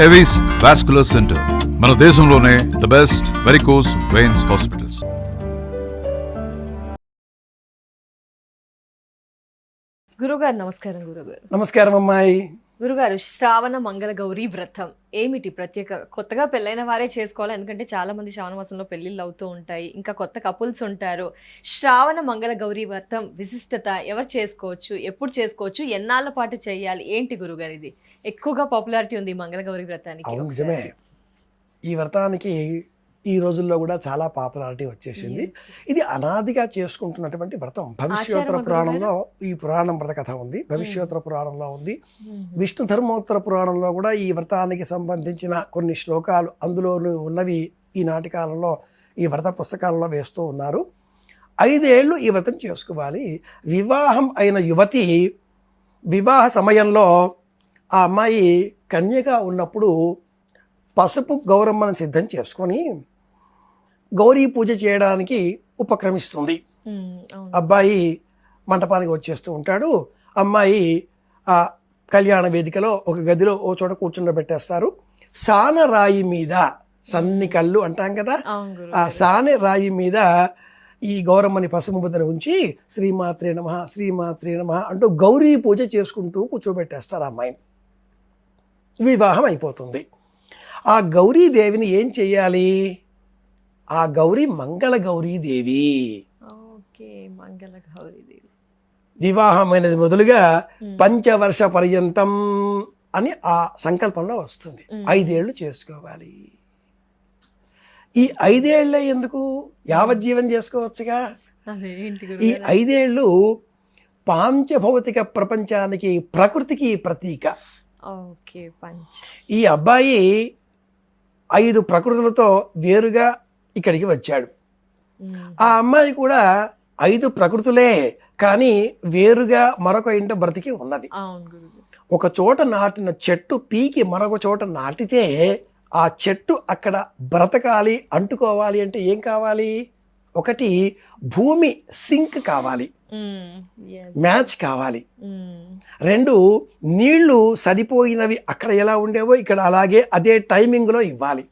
Avis vascular centre మన దేశంలోనే the best varicose veins hospitals. గురుగారు నమస్కారం. గురుగారు నమస్కారం అమ్మాయి. గురుగారు, శ్రావణ మంగళ గౌరీ వ్రతం ఏమిటి ప్రత్యేక? కొత్తగా పెళ్ళైన వారే చేసుకోవాలి, ఎందుకంటే చాలా మంది శ్రావణ మాసంలో పెళ్లిళ్ళు అవుతూ ఉంటాయి, ఇంకా కొత్త కపుల్స్ ఉంటారు. శ్రావణ మంగళ గౌరీ వ్రతం విశిష్టత, ఎవరు చేసుకోవచ్చు, ఎప్పుడు చేసుకోవచ్చు, ఎన్నాళ్ళ పాటు చేయాలి, ఏంటి గురుగారు? ఇది ఎక్కువగా పాపులారిటీ ఉంది మంగళ గౌరీ వ్రతానికి. అవును, నిజమే. ఈ వ్రతానికి ఈ రోజుల్లో కూడా చాలా పాపులారిటీ వచ్చేసింది. ఇది అనాదిగా చేసుకుంటున్నటువంటి వ్రతం. భవిష్యోత్తర పురాణంలో ఈ పురాణం వ్రత కథ ఉంది, భవిష్యోత్తర పురాణంలో ఉంది, విష్ణు ధర్మోత్తర పురాణంలో కూడా ఈ వ్రతానికి సంబంధించిన కొన్ని శ్లోకాలు అందులోనూ ఉన్నవి ఈ నాటికాలంలో ఈ వ్రత పుస్తకాలలో వేస్తూ ఉన్నారు. 5 ఏళ్ళు ఈ వ్రతం చేసుకోవాలి. వివాహం అయిన యువతి వివాహ సమయంలో ఆ అమ్మాయి కన్యగా ఉన్నప్పుడు పసుపు గౌరమ్మను సిద్ధం చేసుకొని గౌరీ పూజ చేయడానికి ఉపక్రమిస్తుంది. అబ్బాయి మంటపానికి వచ్చేస్తూ ఉంటాడు. అమ్మాయి ఆ కళ్యాణ వేదికలో ఒక గదిలో ఓ చోట కూర్చుండబెట్టేస్తారు. సాన రాయి మీద, సన్ని కళ్ళు అంటాం కదా, ఆ సానె రాయి మీద ఈ గౌరమ్మని పసుపు ముద్దను ఉంచి శ్రీమాత్రే నమః శ్రీమాత్రే నమః అంటూ గౌరీ పూజ చేసుకుంటూ కూర్చోబెట్టేస్తారు. అమ్మాయిని వివాహం అయిపోతుంది. ఆ గౌరీదేవిని ఏం చెయ్యాలి? ఆ గౌరీ మంగళ గౌరీదేవి. వివాహమైనది మొదలుగా పంచవర్ష పర్యంతం అని ఆ సంకల్పంలో వస్తుంది. 5 ఏళ్ళు చేసుకోవాలి. ఈ 5 ఏళ్ళే ఎందుకు? యావజ్జీవం చేసుకోవచ్చుగా. ఈ 5 ఏళ్ళు పాంచభౌతిక ప్రపంచానికి, ప్రకృతికి ప్రతీక. ఈ అబ్బాయి 5 ప్రకృతులతో వేరుగా ఇక్కడికి వచ్చాడు. ఆ అమ్మాయి కూడా 5 ప్రకృతులే, కానీ వేరుగా మరొక ఇంట బ్రతికి ఉన్నది. ఒక చోట నాటిన చెట్టు పీకి మరొక చోట నాటితే ఆ చెట్టు అక్కడ బ్రతకాలి, అంటుకోవాలి అంటే ఏం కావాలి? ఒకటి భూమి సింక్ కావాలి, మ్యాచ్ కావాలి. 2 నీళ్లు సరిపోయినవి అక్కడ ఎలా ఉండేవో ఇక్కడ అలాగే అదే టైమింగ్లో ఇవ్వాలి.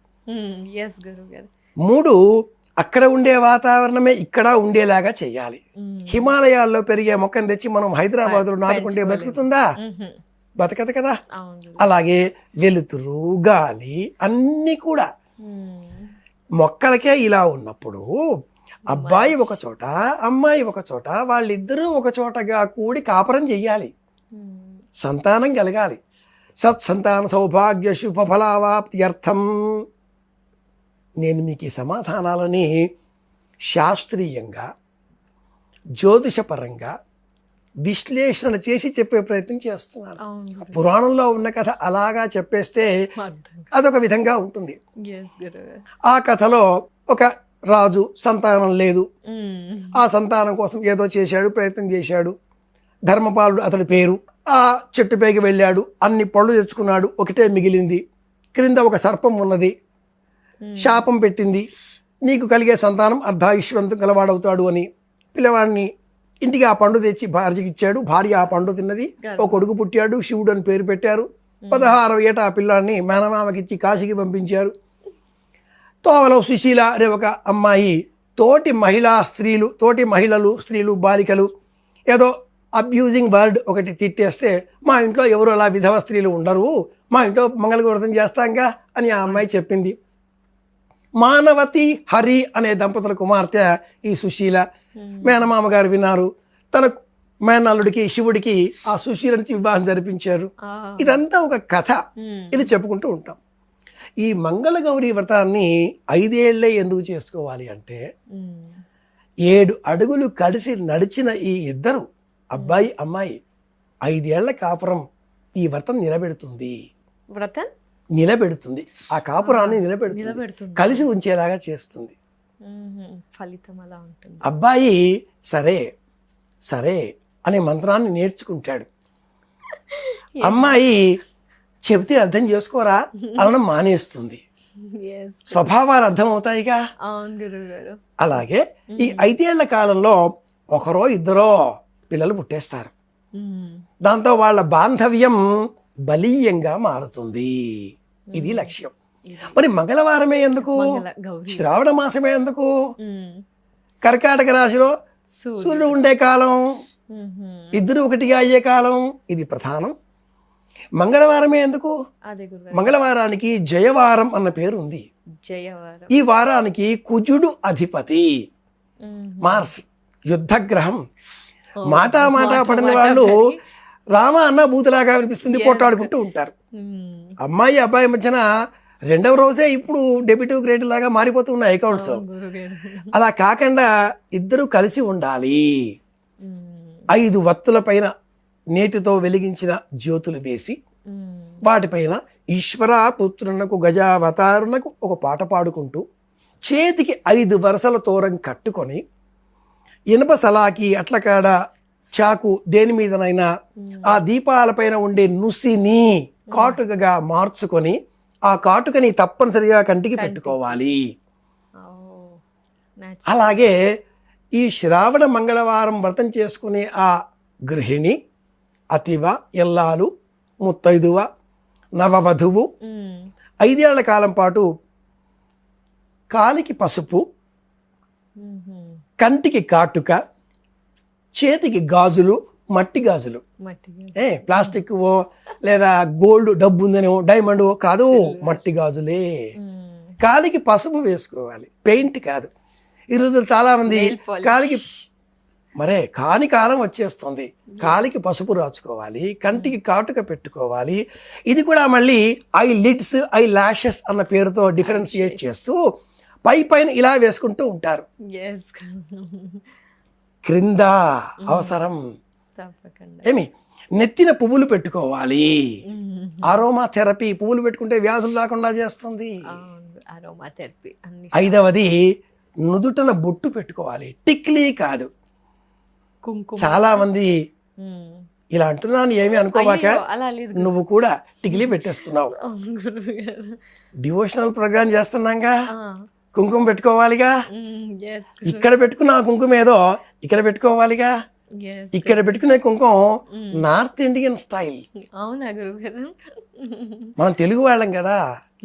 3 అక్కడ ఉండే వాతావరణమే ఇక్కడ ఉండేలాగా చెయ్యాలి. హిమాలయాల్లో పెరిగే మొక్కను తెచ్చి మనం హైదరాబాద్లో నాటుకుంటే బతుకుతుందా? బతకదు కదా. అలాగే వెలుతురు, గాలి అన్నీ కూడా మొక్కలకే ఇలా ఉన్నప్పుడు అబ్బాయి ఒక చోట, అమ్మాయి ఒక చోట, వాళ్ళిద్దరూ ఒక చోటగా కూడి కాపురం చెయ్యాలి. సంతానం కలగాలి. సత్సంతాన సౌభాగ్య శుభఫలావాప్త్యర్థం. నేను మీకు ఈ సమాధానాలని శాస్త్రీయంగా, జ్యోతిషపరంగా విశ్లేషణ చేసి చెప్పే ప్రయత్నం చేస్తున్నాను. పురాణంలో ఉన్న కథ అలాగా చెప్పేస్తే అదొక విధంగా ఉంటుంది. ఆ కథలో ఒక రాజు సంతానం లేదు. ఆ సంతానం కోసం ఏదో చేశాడు, ప్రయత్నం చేశాడు. ధర్మపాలుడు అతడి పేరు. ఆ చెట్టు పైకి వెళ్ళాడు, అన్ని పళ్ళు తెచ్చుకున్నాడు, ఒకటే మిగిలింది. క్రింద ఒక సర్పం ఉన్నది, శాపం పెట్టింది, నీకు కలిగే సంతానం అర్ధాయుష్వంతం గలవాడవుతాడు అని. పిల్లవాడిని ఇంటికి ఆ పండు తెచ్చి భార్యకి ఇచ్చాడు. భార్య ఆ పండు తిన్నది. ఒక కొడుకు పుట్టాడు, శివుడు అని పేరు పెట్టారు. 16వ ఏట ఆ పిల్లాన్ని మేనమామకిచ్చి కాశీకి పంపించారు. తోవలో సుశీల అనే ఒక అమ్మాయి తోటి మహిళలు, స్త్రీలు, బాలికలు ఏదో అబ్యూజింగ్ వర్డ్ ఒకటి తిట్టేస్తే, మా ఇంట్లో ఎవరు అలా విధవ స్త్రీలు ఉండరు, మా ఇంట్లో మంగళవ్రతం చేస్తాంగా అని ఆ అమ్మాయి చెప్పింది. మానవతి, హరి అనే దంపతుల కుమార్తె ఈ సుశీల. మేనమామ గారు విన్నారు. తన మేనల్లుడికి, శివుడికి ఆ సుశీల నుంచి వివాహం జరిపించారు. ఇదంతా ఒక కథ. ఇది చెప్పుకుంటూ ఉంటాం. ఈ మంగళ గౌరీ వ్రతాన్ని 5 ఏళ్లే ఎందుకు చేసుకోవాలి అంటే, 7 అడుగులు కలిసి నడిచిన ఈ ఇద్దరు అబ్బాయి అమ్మాయి 5 ఏళ్ల కాపురం ఈ వ్రతం నిలబెడుతుంది. ఆ కాపురాన్ని నిలబెడుతుంది, కలిసి ఉంచేలాగా చేస్తుంది. ఫలితం అలా ఉంటుంది. అబ్బాయి సరే సరే అనే మంత్రాన్ని నేర్చుకుంటాడు. అమ్మాయి చెబితే అర్థం చేసుకోరా అనడం మానేస్తుంది. స్వభావాలు అర్థమవుతాయిగా. అలాగే ఈ 5 ఏళ్ల కాలంలో ఒకరో ఇద్దరో పిల్లలు పుట్టేస్తారు. దాంతో వాళ్ళ బాంధవ్యం బలీయంగా మారుతుంది. ఇది లక్ష్యం. మరి మంగళవారమే ఎందుకు, గౌరీ. శ్రావణ మాసమే ఎందుకు? మ్మ్. కర్కాటక రాశిలో సూర్యుడు ఉండే కాలం, మ్మ్. ఇద్దరు ఒకటిగా అయ్యే కాలం, ఇది ప్రధానం. మంగళవారమే ఎందుకు? అదే గురుగారు. మంగళవారానికి జయవారం అన్న పేరు ఉంది. జయవారం. ఈ వారానికి కుజుడు అధిపతి, మ్మ్. మార్స్ యుద్ధగ్రహం. ఓ, మాట పడిన వాళ్ళు రామ అన్న బూతులాగా వినిపిస్తుంది, పోట్లాడుకుంటూ ఉంటారు. మ్మ్. అమ్మాయి అబ్బాయి మధ్యన రెండవ రోజే ఇప్పుడు డెబిట్ క్రెడిట్ లాగా మారిపోతూ ఉన్నాయి అకౌంట్స్. గురుగారు. అలా కాకుండా ఇద్దరు కలిసి ఉండాలి. మ్మ్. 5 వత్తుల పైన నేతితో వెలిగించిన జ్యోతులు వేసి మ్మ్. వాటిపైన ఈశ్వర పుత్రునకు గజావతారునకు ఒక పాట పాడుకుంటూ చేతికి 5 వరసల తోరం కట్టుకొని ఇనుప సలాకి అట్లకాడ చాకు దేని మీదనైనా ఆ దీపాలపైన ఉండే నుసిని కాటుకగా మార్చుకొని ఆ కాటుకని తప్పనిసరిగా కంటికి పెట్టుకోవాలి. ఓ, నచ్చి- అలాగే ఈ శ్రావణ మంగళవారం వ్రతం చేసుకునే ఆ గృహిణి, అతివ, ఎల్లాలు, ముత్తైదువ, నవవధువు మ్మ్. 5 ఏళ్ల కాలం పాటు కాలికి పసుపు, మ్మ్. కంటికి కాటుక, చేతికి గాజులు, మట్టి గాజులు, మట్టిగా. ప్లాస్టిక్ ఓ లేదా గోల్డ్ డబ్బు ఉందనో డైమండ్ కాదు, మట్టి గాజులే. మ్మ్. కాలికి పసుపు వేసుకోవాలి, పెయింట్ కాదు. ఈరోజు చాలా మంది Nail polish. కాలికి మరే కాని కాలం వచ్చేస్తుంది, కాలికి పసుపు రాచుకోవాలి, కంటికి కాటుక పెట్టుకోవాలి. ఇది కూడా మళ్ళీ ఐ లిడ్స్, ఐ లాషెస్ అన్న పేరుతో డిఫరెన్షియేట్ చేస్తూ పైన ఇలా వేసుకుంటూ ఉంటారు. Yes. క్రింద అవసరం. తప్పకుండా. ఏమి నెత్తిన పువ్వులు పెట్టుకోవాలి. మ్మ్. అరోమా థెరపీ, పువ్వులు పెట్టుకుంటే వ్యాధులు రాకుండా చేస్తుంది. అవును, అరోమా థెరపీ అన్ని. 5వది నుదుటన బొట్టు పెట్టుకోవాలి, టిక్లీ కాదు. కుంకుమ. చాలా మంది మ్మ్. ఇలా అంటున్నాను ఏమి అనుకోబాక, అయ్యో, అలా లేదు. నువ్వు కూడా టిక్లీ పెట్టేసుకున్నావు. అవును గురువుగారు. డివోషనల్ ప్రోగ్రామ్ చేస్తున్నాగా, ఆ. కుంకుమ పెట్టుకోవాలిగా. మ్మ్. Yes. ఇక్కడ పెట్టుకున్న ఆ కుంకుమ ఏదో ఇక్కడ పెట్టుకోవాలిగా. Yes. ఇక్కడ పెట్టుకునే కుంకుమ నార్త్ ఇండియన్ స్టైల్. అవునా గురువుగారు. మనం తెలుగు వాళ్ళం కదా,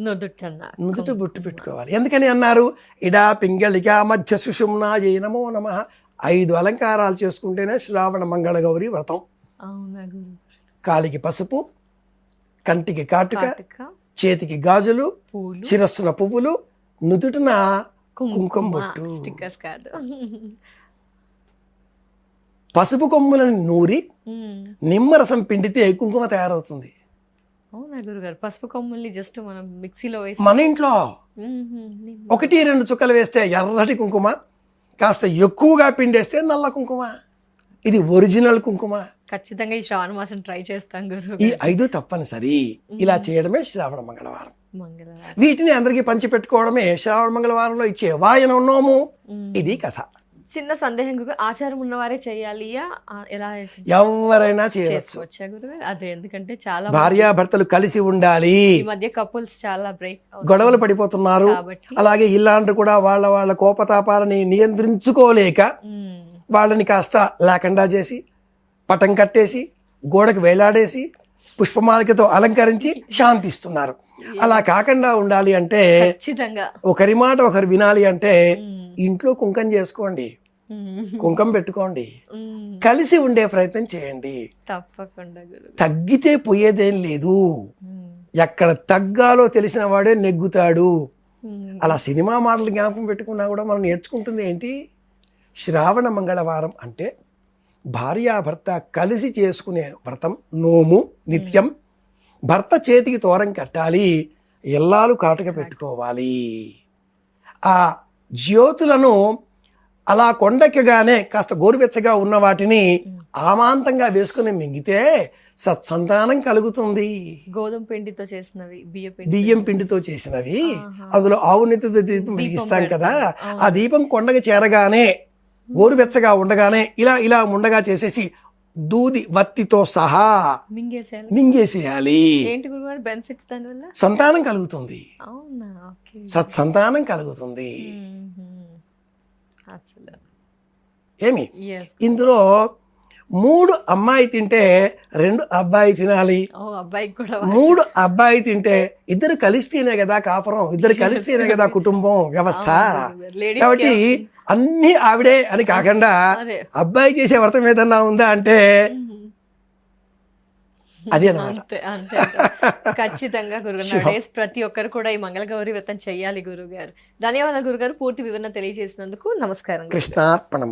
నుదుటన్నా. నుదుట బొట్టు పెట్టుకోవాలి. ఎందుకని అన్నారు? ఇడా పింగళిక మధ్య సుషుమ్నా జయ నమో నమః. 5 అలంకారాలు చేసుకుంటేనే శ్రావణ మంగళ గౌరి వ్రతం. అవునా గురు. కాలికి పసుపు, కంటికి కాటుక, కాటుక, చేతికి గాజులు, పూలు, శిరస్సున పువ్వులు, నుదుటిన కుంకుమ బొట్టు. స్టిక్కర్స్ కాదు. పసుపు కొమ్ములను నూరి మ్మ్. నిమ్మరసం పిండితే కుంకుమ తయారవుతుంది. అవునా గురుగారు. పసుపు కొమ్ముల్ని జస్ట్ మనం మిక్సీలో వేసి. మన ఇంట్లో 1-2 చుక్కలు వేస్తే ఎర్రటి కుంకుమ, కాస్త ఎక్కువగా పిండేస్తే నల్ల కుంకుమ. ఇది ఒరిజినల్ కుంకుమ. ఖచ్చితంగా ఈ శ్రావణ మాసం ట్రై చేస్తాం గురు. ఈ 5 తప్పనిసరి. ఇలా చేయడమే శ్రావణ మంగళవారం. మంగళవారం. వీటిని అందరికీ పంచిపెట్టుకోవడమే శ్రావణ మంగళవారంలో ఇచ్చే వాయనం నోము. ఇది కథ. చిన్న సందేహం గురు, ఆచారం ఉన్నవారే చేయాలియా ఎలా ఎవరైనా చేయవచ్చు. చేసుకోవచ్చా గురుగారు? అదే, ఎందుకంటే చాలా భార్యాభర్తలు కలిసి ఉండాలి. ఈ మధ్య కపుల్స్ చాలా బ్రేక్ గొడవలు పడిపోతున్నారు. కాబట్టి. అలాగే ఇల్లాండ్రు కూడా వాళ్ళ కోపతాపాలని నియంత్రించుకోలేక వాళ్ళని కాస్త లేకుండా చేసి, పటం కట్టేసి, గోడకు వేలాడేసి, పుష్పమాలికతో అలంకరించి శాంతిస్తున్నారు. అలా కాకుండా ఉండాలి అంటే, ఖచ్చితంగా ఒకరి మాట ఒకరు వినాలి అంటే ఇంట్లో కుంకం చేసుకోండి, కుంకం పెట్టుకోండి, కలిసి ఉండే ప్రయత్నం చేయండి. తప్పకుండా గురు. తగ్గితే పోయేదేం లేదు. ఎక్కడ తగ్గాలో తెలిసిన వాడే నెగ్గుతాడు. అలా సినిమా మాటలు జ్ఞాపకం పెట్టుకున్నా కూడా మనం నేర్చుకుంటుంది ఏంటి? శ్రావణ మంగళవారం అంటే భార్యాభర్త కలిసి చేసుకునే వ్రతం, నోము నిత్యం. భర్త చేతికి తోరం కట్టాలి, ఎల్లాలు కాటుక పెట్టుకోవాలి. ఆ జ్యోతులను అలా కొండెక్కగానే కాస్త గోరువెచ్చగా ఉన్న వాటిని ఆమాంతంగా వేసుకుని మింగితే సత్సంతానం కలుగుతుంది. గోధుమ పిండితో చేసినవి, బియ్యం పిండితో చేసినవి, అందులో ఆవు నెత్తితో దీపం వెలిగిస్తాం కదా, ఆ దీపం కొండకి చేరగానే గోరువెచ్చగా ఉండగానే ఇలా ఉండగా చేసేసి దూది వత్తితో సహా మింగేసేయాలి. ఏంటి గురుగారు బెనిఫిట్స్ దానివల్ల? సంతానం కలుగుతుంది. అవునా? ఓకే. సత్సంతానం కలుగుతుంది. అసలు ఏమి ఇందులో 3 అమ్మాయి తింటే 2 అబ్బాయి తినాలి, ఓ అబ్బాయికి కూడా 3 అబ్బాయి తింటే 2 కలిస్తేనే కదా కాపురం, 2 కలిస్తేనే కదా కుటుంబం వ్యవస్థ. లేడీ కాబట్టి అన్ని ఆవిడే అని కాకుండా అదే. అబ్బాయి చేసే వ్రతం ఏదన్నా ఉందా అంటే అది అన్నమాట. అంతే అంతే అంటారు. ఖచ్చితంగా గురుగారు డేస్ ప్రతి ఒక్కరు కూడా ఈ మంగళగౌరి వ్రతం చెయ్యాలి గురుగారు. ధన్యవాదాలు గురుగారు, పూర్తి వివరణ తెలియజేసినందుకు. నమస్కారం. కృష్ణార్పణం.